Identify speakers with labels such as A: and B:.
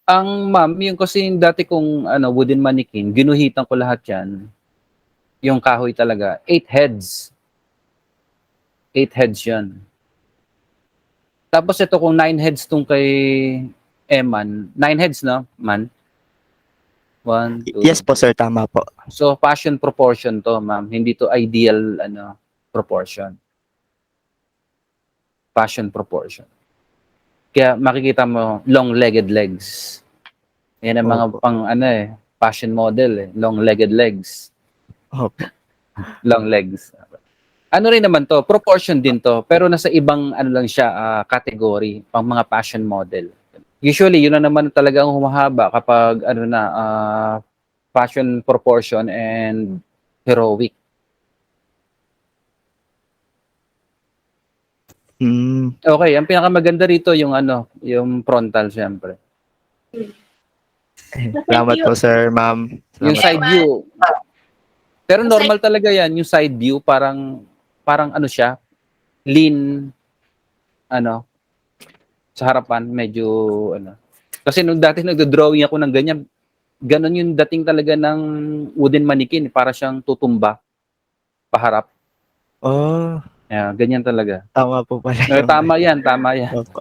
A: Ma'am, yung kasi yung dati kong ano, wooden mannequin, ginuhitan ko lahat yan. Yung kahoy talaga, 8 heads. 8 heads yan. Tapos ito kung 9 heads tong kay Eman, 9 heads no, man? 1, 2,
B: Yes po, sir. Tama po.
A: So, passion proportion to, ma'am. Hindi to ideal, ano, proportion. Passion proportion. Kaya makikita mo, long-legged legs. Yan ang mga
B: Opo.
A: pang, ano eh, passion model eh. Long-legged legs.
B: Opo.
A: Long legs. Ano rin naman to, proportion din to, pero nasa ibang, ano lang siya, category, pang mga passion model. Usually, yun na naman talagang humahaba kapag, ano na, passion proportion and heroic.
B: Mm.
A: Okay, ang pinakamaganda rito yung ano, yung frontal syempre.
B: Salamat po, sir, ma'am.
A: Yung
B: Salamat
A: side
B: po.
A: view. Pero normal talaga yan, yung side view parang ano siya, lean ano sa harapan, medyo ano. Kasi nung dati nagdo-drawing ako ng ganyan, ganun yung dating talaga ng wooden mannequin, para siyang tutumba paharap.
B: Oh,
A: Yeah, ganyan talaga.
B: tama po pala
A: No,
B: yung
A: tama yan, tama yan.
B: opo.